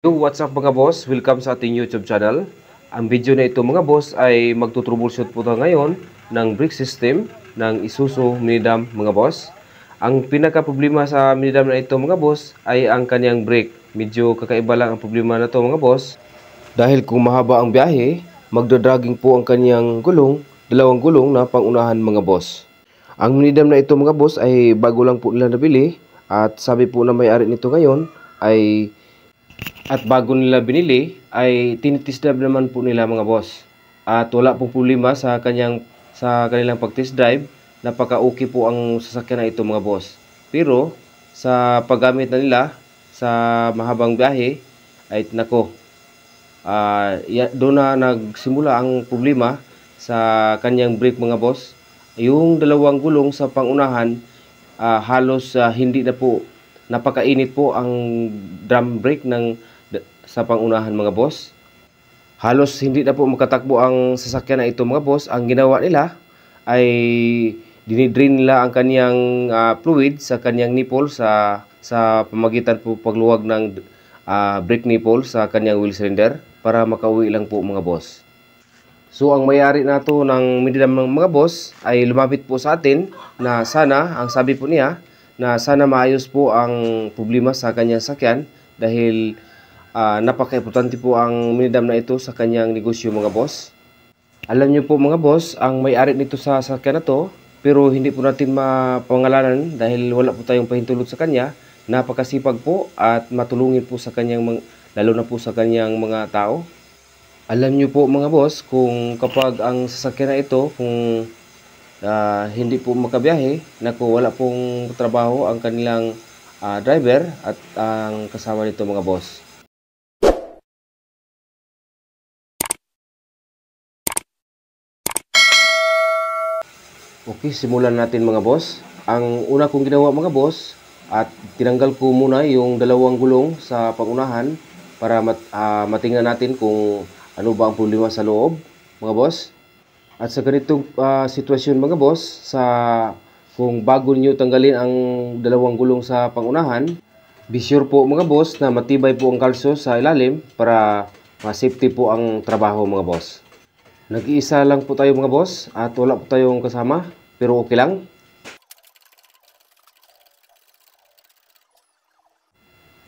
Yo, what's up mga boss? Welcome sa ating YouTube channel. Ang video na ito mga boss ay magtutroubleshoot po tayo ngayon ng brake system ng Isuzu Minidam mga boss. Ang pinaka problema sa Minidam na ito mga boss ay ang kanyang brake. Medyo kakaiba lang ang problema na ito mga boss. Dahil kung mahaba ang biyahe, magdadragging po ang kanyang gulong, dalawang gulong na pangunahan mga boss. Ang Minidam na ito mga boss ay bago lang po nila nabili at sabi po na may-ari nito ngayon ay at bago nila binili ay tinitis drive naman po nila mga boss. At wala pong problema sa kanilang pag-test drive. Napaka-okay po ang sasakyan na ito mga boss. Pero sa paggamit na nila sa mahabang biyahe ay nako, doon na nagsimula ang problema sa kanyang brake mga boss. Yung dalawang gulong sa pangunahan halos hindi na po, napakainit po ang drum brake sa pangunahan mga boss. Halos hindi na po makatakbo ang sasakyan na ito mga boss. Ang ginawa nila ay dinidrain nila ang kanyang fluid sa kanyang nipple sa pamagitan po pagluwag ng brake nipple sa kanyang wheel cylinder para makauwi lang po mga boss. So ang may-ari na to ng Minidam ng mga boss ay lumapit po sa atin na sana, ang sabi po niya, na sana maayos po ang problema sa kanyang sakyan dahil napaka-importante po ang Minidam na ito sa kanyang negosyo mga boss. Alam niyo po mga boss, ang may-ari nito sa sakyan na to, pero hindi po natin mapangalanan dahil wala po tayong pahintulot sa kanya. Napakasipag po at matulungin po sa kanyang lalo na po sa kanyang mga tao. Alam niyo po mga boss, kung kapag ang sasakyan na ito, kung hindi po makabiyahe, naku, wala pong trabaho ang kanilang driver at ang kasama nito mga boss. Okay, simulan natin mga boss. Ang una kong ginawa mga boss, at tinanggal ko muna yung dalawang gulong sa pangunahan para matingnan natin kung ano ba ang problema sa loob mga boss. At sa ganitong sitwasyon mga boss, kung bago niyo tanggalin ang dalawang gulong sa pangunahan, be sure po mga boss na matibay po ang kalso sa ilalim para ma-safety po ang trabaho mga boss. Nag-iisa lang po tayo mga boss at wala po tayong kasama, pero okay lang.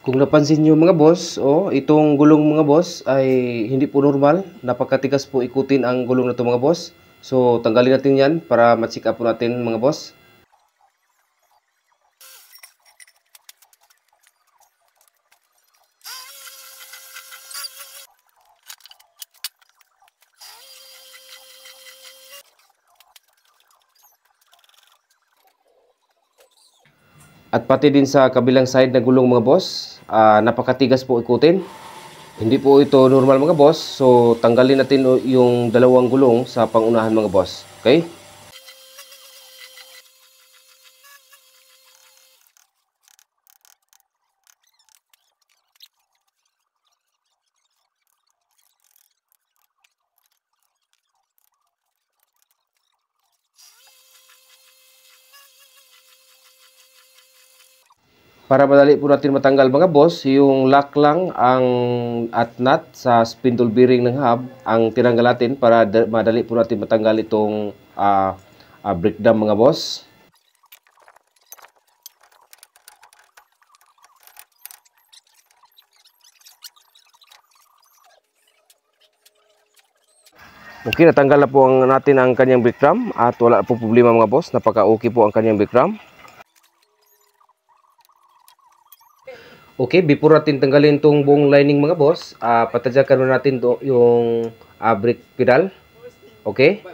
Kung napansin nyo mga boss, itong gulong mga boss ay hindi po normal. Napakatigas po ikutin ang gulong na ito mga boss. So tanggalin natin yan para ma-check up po natin mga boss. At pati din sa kabilang side na gulong mga boss, napakatigas po ikutin. Hindi po ito normal mga boss. So tanggalin natin yung dalawang gulong sa pangunahan mga boss. Okay? Para madali po natin matanggal mga boss, yung lock lang at nut sa spindle bearing ng hub ang tinanggal natin para madali po natin matanggal itong brake dam mga boss. Okay, natanggal na po natin ang kanyang brake dam at wala po problema mga boss. Napaka-okay po ang kanyang brake dam. Okay, before natin tanggalin itong buong lining mga boss, patadyakan natin yung brake pedal. Okay?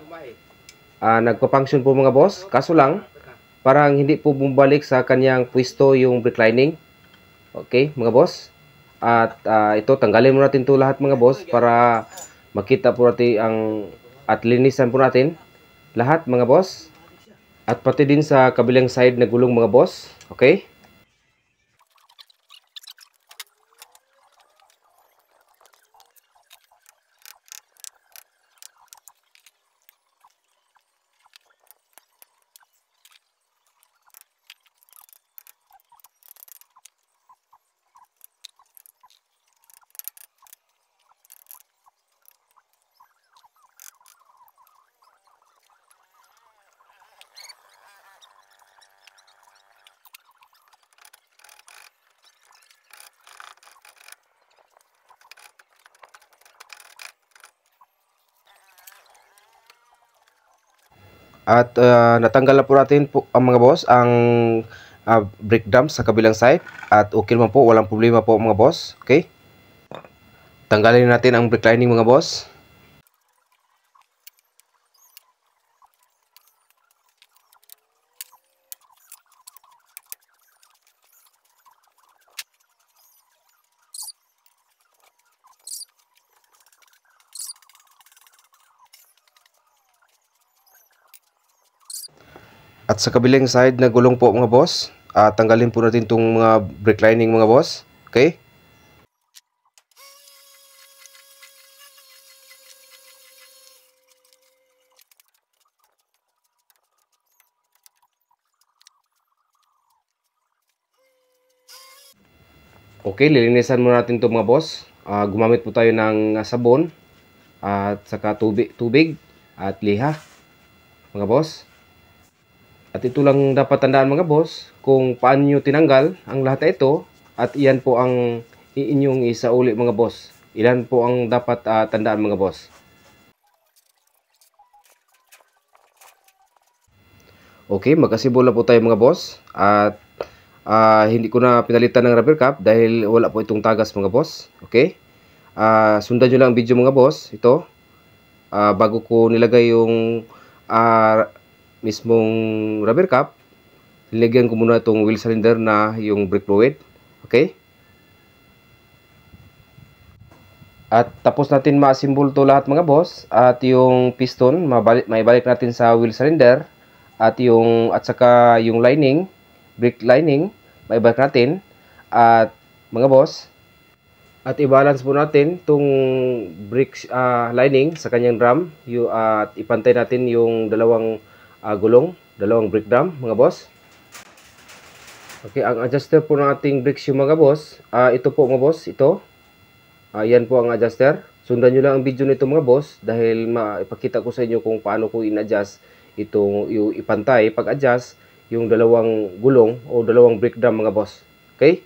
Nagpa-function po mga boss. Kaso lang, parang hindi po bumalik sa kanyang pwesto yung brake lining. Okay, mga boss. At ito, tanggalin mo natin ito lahat mga boss para makita po natin at linisan po natin lahat mga boss. At pati din sa kabilang side na gulong mga boss. Okay? At natanggal na po natin po ang mga boss ang brake drum sa kabilang side at okay naman po, walang problema po mga boss. Okay? Tanggalin natin ang brake lining mga boss. At sa kabilang side na gulong po mga boss, tanggalin po natin itong mga brake lining mga boss. Okay? Okay, lilinisan muna natin ito mga boss. Gumamit po tayo ng sabon at saka tubig at liha mga boss. At ito lang dapat tandaan mga boss kung paano nyo tinanggal ang lahat na ito at iyan po ang inyong isauli mga boss. Ilan po ang dapat tandaan mga boss. Okay, magkasibola po tayo mga boss at hindi ko na pinalitan ng rubber cap dahil wala po itong tagas mga boss. Okay, sundan nyo lang ang video mga boss. Ito, bago ko nilagay yung mismong rubber cap, nilagyan ko muna itong wheel cylinder na yung brake fluid. Okay? At tapos natin ma-assemble to lahat mga boss. At yung piston, maibalik natin sa wheel cylinder. At saka yung lining, brake lining, maibalik natin. At mga boss, at i-balance po natin itong brake lining sa kanyang drum. At ipantay natin yung dalawang gulong, dalawang brake drum mga boss. Okay, ang adjuster po ng ating brake shoe mga boss, ito po mga boss, ito. Yan po ang adjuster. Sundan nyo lang ang video nito mga boss dahil maipakita ko sa inyo kung paano ko in-adjust itong yung ipantay pag-adjust yung dalawang gulong o dalawang brake drum mga boss. Okay?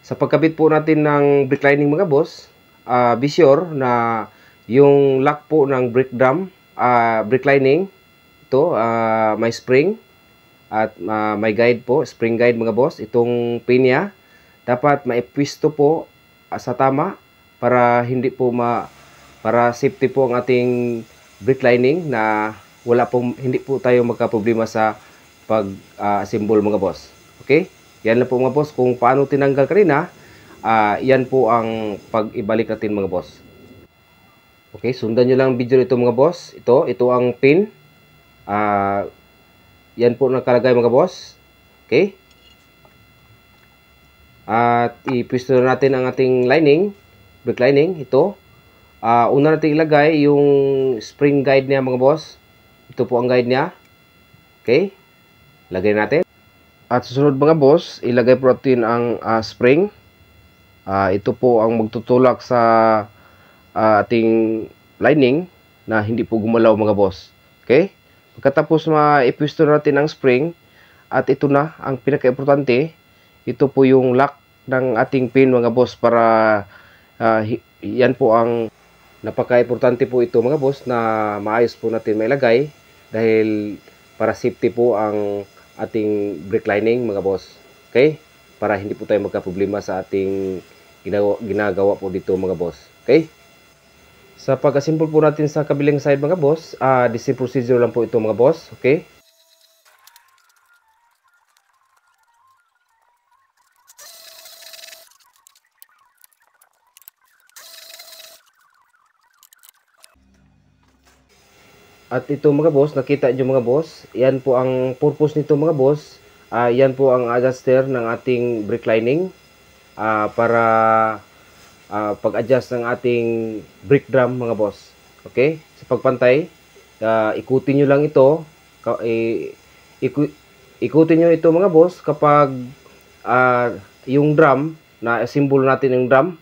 Sa pagkabit po natin ng brake lining mga boss, be sure na yung lock po ng brake drum, brake lining, ito may spring at may guide po, spring guide mga boss. Itong pin niya dapat maipwisto po sa tama para para safety po ang ating brake lining na hindi po tayo magka-problema sa pag-assemble mga boss. Okay? Yan lang po mga boss kung paano tinanggal kanina. Yan po ang pag-ibalik natin mga boss. Okay, sundan nyo lang ang video nito mga boss. Ito ang pin. Yan po nakalagay mga boss. Okay. At ipwisto natin ang ating lining, brake lining. Ito. Una natin ilagay yung spring guide niya mga boss. Ito po ang guide niya. Okay. Lagay natin. At susunod mga boss, ilagay po natin ang spring. Ito po ang magtutulak sa ating lining na hindi po gumalaw mga boss. Okay? Pagkatapos ma-ipwisto natin ang spring, at ito na ang pinaka-importante, ito po yung lock ng ating pin mga boss para yan po ang napaka-importante po ito mga boss na maayos po natin mailagay dahil para safety po ang ating brake lining mga boss. Okay? Para hindi po tayo magka-problema sa ating ginagawa po dito mga boss. Okay? Sa pag-assemble po natin sa kabilang side mga boss, the same procedure lang po ito mga boss. Okay? At ito mga boss, nakita nyo mga boss, yan po ang purpose nito mga boss. Yan po ang adjuster ng ating brake lining para pag-adjust ng ating brake drum mga boss. Okay? Sa pagpantay, ikutin nyo lang ito. Ikutin nyo ito mga boss kapag yung drum, na-assemble natin yung drum.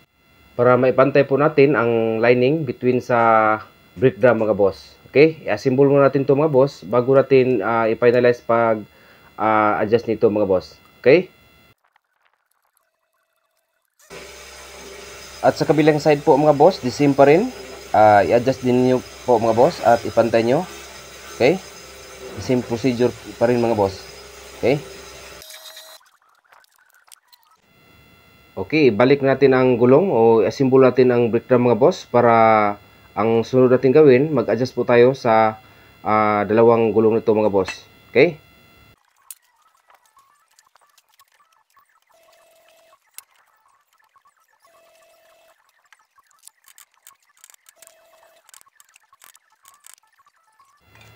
para maipantay po natin ang lining between sa brake drum mga boss. Okay, i-assemble muna natin to mga boss bago natin i-finalize pag adjust nito mga boss. Okay, at sa kabilang side po mga boss, the same pa rin. I-adjust din niyo po mga boss at ipantay nyo. Okay, the same procedure pa rin mga boss. Okay, okay, balik natin ang gulong o assemble natin ang brake drum mga boss para ang sunod natin gawin, mag-adjust po tayo sa dalawang gulong nito mga boss. Okay?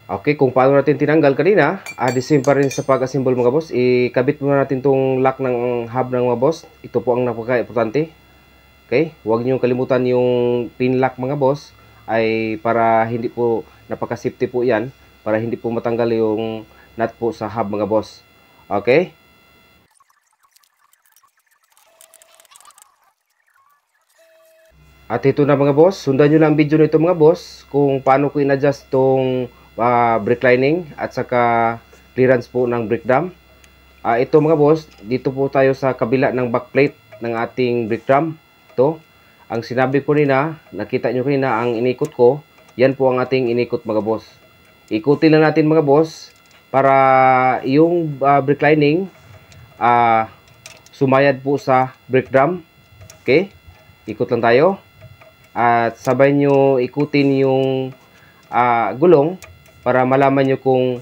Okay, kung paano natin tinanggal kanina, the same pa rin sa pag-assemble mga boss. Ikabit muna natin tong lock ng hub ng mga boss. Ito po ang napaka-importante. Okay, huwag niyong kalimutan yung pin lock mga boss ay para hindi po napaka-safety po yan, para hindi po matanggal yung nut po sa hub mga boss. Okay? At ito na mga boss, sundan nyo lang ang video nito mga boss kung paano ko in-adjust tong brake lining at saka clearance po ng brake drum. Ito mga boss, dito po tayo sa kabila ng backplate ng ating brake drum. Ito, ang sinabi ko nina, nakita nyo kanina ang inikot ko, yan po ang ating inikot mga boss. Ikutin lang natin mga boss para yung brake lining sumayad po sa brake drum. Okay, ikot lang tayo at sabay nyo ikutin yung gulong para malaman nyo kung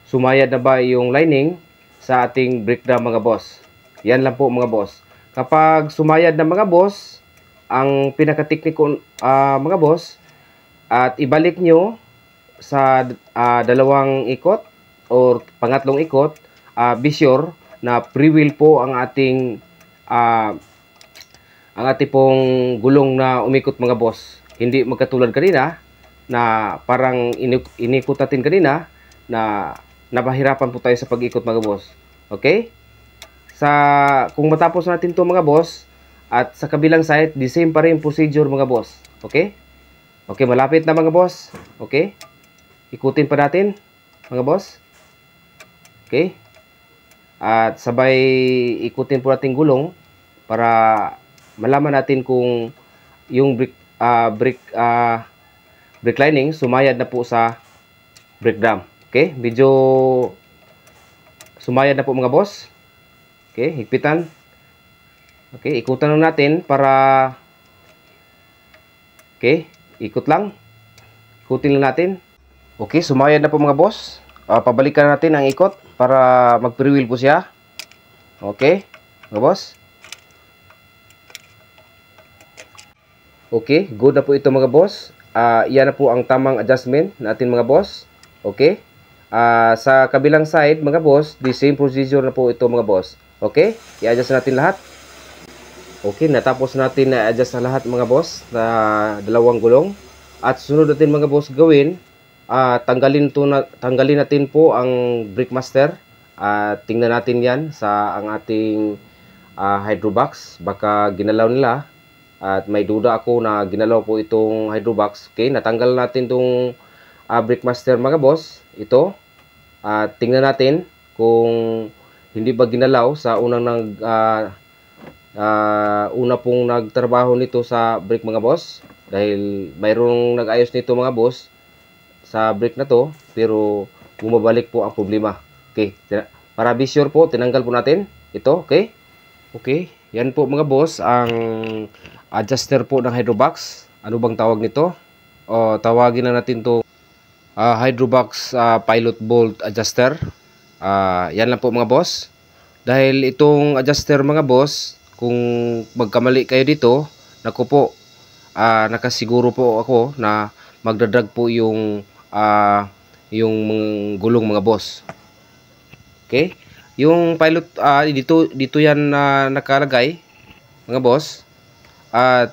sumayad na ba yung lining sa ating brake drum mga boss. Yan lang po mga boss. Kapag sumayad na mga boss, ang pinaka-tekniko mga boss, at ibalik nyo sa dalawang ikot or pangatlong ikot, be sure na pre-wheel po ang ating pong gulong na umikot mga boss. Hindi magkatulad kanina na parang inikot natin kanina na napahirapan po tayo sa pag-ikot mga boss. Okay? Kung matapos natin to mga boss, at sa kabilang side, the same pa rin procedure mga boss. Okay? Okay, malapit na mga boss. Okay? Ikutin pa natin mga boss. Okay? At sabay ikutin po natin gulong para malaman natin kung yung brake lining sumayad na po sa brake drum. Okay? Medyo sumayad na po mga boss. Okay, higpitan. Okay, ikutan lang natin para okay, ikot lang. Ikutin lang natin. Okay, sumayad na po mga boss. Pabalikan natin ang ikot para mag-pre-wheel po siya. Okay, mga boss. Okay, good na po ito mga boss. Iyan na po ang tamang adjustment natin mga boss. Okay. Sa kabilang side mga boss, the same procedure na po ito mga boss. Okay, i-adjust natin lahat. Okay, natapos natin na adjust na lahat mga boss na dalawang gulong. At sunod natin mga boss gawin, tanggalin natin po ang brake master. Tingnan natin yan sa ang ating hydrobox. Baka ginalaw nila. At may duda ako na ginalaw po itong hydrobox. Okay, natanggal natin itong brake master mga boss. Ito. Tingnan natin kung hindi ba ginalaw sa unang una pong nagtrabaho nito sa brake mga boss, dahil mayroong nag-ayos nito mga boss sa brake na to pero bumabalik po ang problema. Okay, para be sure po tinanggal po natin ito. Okay, okay, yan po mga boss ang adjuster po ng hydrobox. Ano bang tawag nito? Tawagin na natin to hydrobox pilot bolt adjuster. Yan lang po mga boss. Dahil itong adjuster mga boss, kung magkamali kayo dito, naku po, nakasiguro po ako na magdadrag po yung gulong mga boss. Okay? Yung pilot, dito yan nakalagay mga boss. At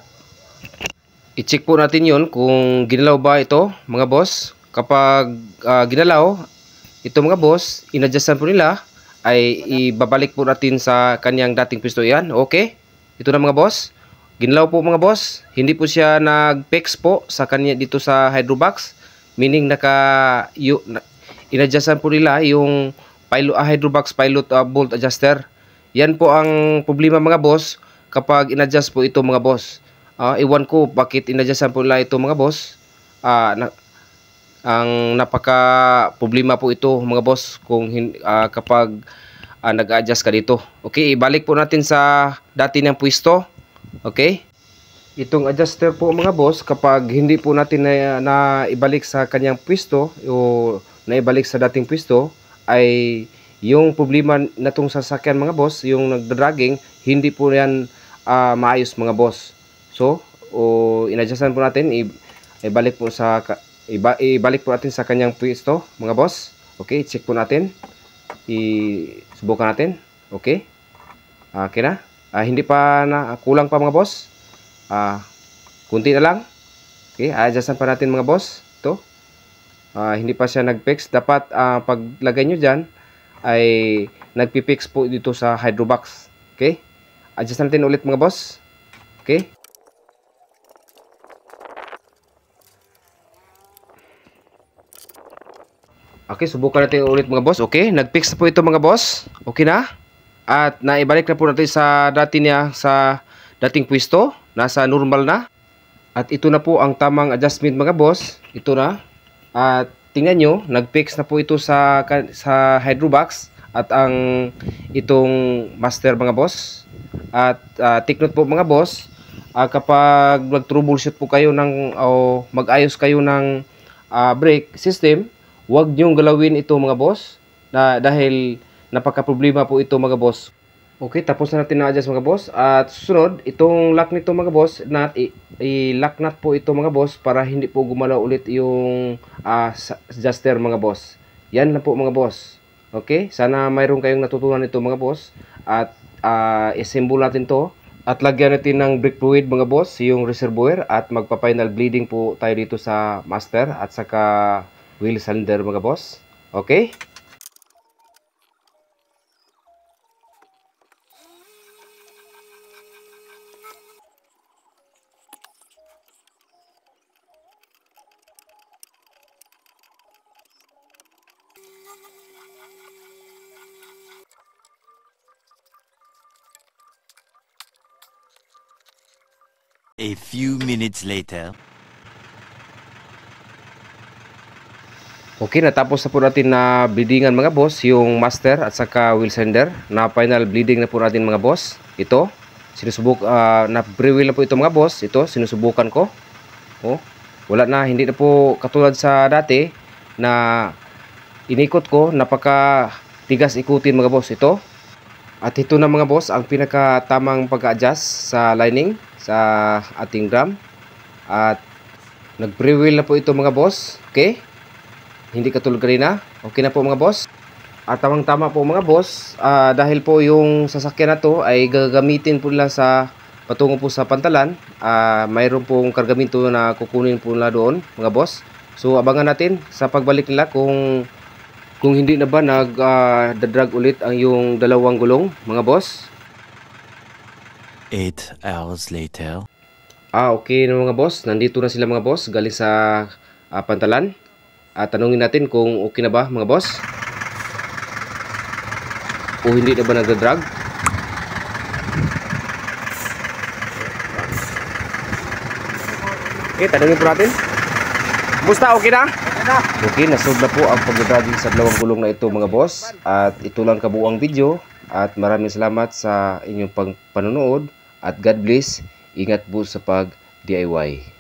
i-check po natin yon kung ginalaw ba ito mga boss. Kapag ginalaw ito mga boss, inadjustan po nila, ay ibabalik po natin sa kanyang dating pwesto yan. Okay? Ito na mga boss. ginlaw po mga boss. Hindi po siya nag-fix po sa kanya dito sa hydrobox. Meaning inadjustan po nila yung hydrobox pilot bolt adjuster. Yan po ang problema mga boss kapag inadjust po ito mga boss. Iwan ko bakit inadjustan po nila ito mga boss. Ang napaka problema po ito mga boss kung kapag nag-adjust ka dito. Okay, ibalik po natin sa dati ng pwesto. Okay, itong adjuster po mga boss, kapag hindi po natin na ibalik sa kanyang pwesto o naibalik sa dating pwesto, ay yung problema na itong sasakyan mga boss, yung nagdragging, hindi po yan maayos mga boss. So inadjustan po natin, ibalik po natin sa kanyang pwesto mga boss. Okay, check po natin, subukan natin. Okay, okay na. Hindi pa kulang pa mga boss. Kunti na lang. Okay, adjustan pa natin mga boss. Ito, hindi pa siya nag-fix. Dapat paglagay nyo dyan ay nagpipix po dito sa hydrobox. Okay, adjustan natin ulit mga boss. Okay, okay, subukan natin ulit mga boss. Okay, nag-fix na po ito mga boss. Okay na. At naibalik na po natin sa dating pwesto. Nasa normal na. At ito na po ang tamang adjustment mga boss. Ito na. At tingnan nyo, nag-fix na po ito sa hydrobox. At itong master mga boss. At take note po mga boss, kapag mag-troubleshoot po kayo mag-ayos kayo ng brake system, huwag nyong galawin ito mga boss, dahil napaka-problema po ito mga boss. Okay, tapos na natin na-adjust mga boss. At susunod, itong lock nito mga boss, i-lock nut po ito mga boss para hindi po gumalaw ulit yung adjuster mga boss. Yan na po mga boss. Okay, sana mayroon kayong natutunan nito mga boss. At assemble natin to. At lagyan natin ng brake fluid mga boss, yung reservoir. At magpa-final bleeding po tayo dito sa master at saka wheel cylinder mga boss. Okay? A few minutes later. Okay, natapos na po natin na bleedingan mga boss, yung master at saka wheel cylinder. Na final bleeding na po natin mga boss. Ito, na pre-wheel na po ito mga boss. Ito, sinusubukan ko. Wala na, hindi na po katulad sa dati na inikot ko, napaka tigas ikutin mga boss ito. At ito na mga boss ang pinakatamang pag-adjust sa lining sa ating drum. At nag-pre-wheel na po ito mga boss. Okay, hindi katulad kanina. Okay na po mga boss. At tamang-tama po mga boss, dahil po yung sasakyan na to ay gagamitin po nila sa patungo po sa Pantalan. Mayroon pong kargamento na kukunin po nila doon mga boss. So abangan natin sa pagbalik nila kung hindi na ba nag-drag ulit yung dalawang gulong mga boss. 8 hours later. Okay na mga boss, nandito na sila mga boss galing sa Pantalan. Tanungin natin kung okay na ba mga boss, o hindi na ba nagda-drag. Okay, tanungin po natin. Kumusta, okay na? Okay, nasolve na po ang pagda-dragging sa dalawang gulong na ito mga boss. At ito lang kabuuang video. At maraming salamat sa inyong panonood. At God bless. Ingat po sa pag-DIY.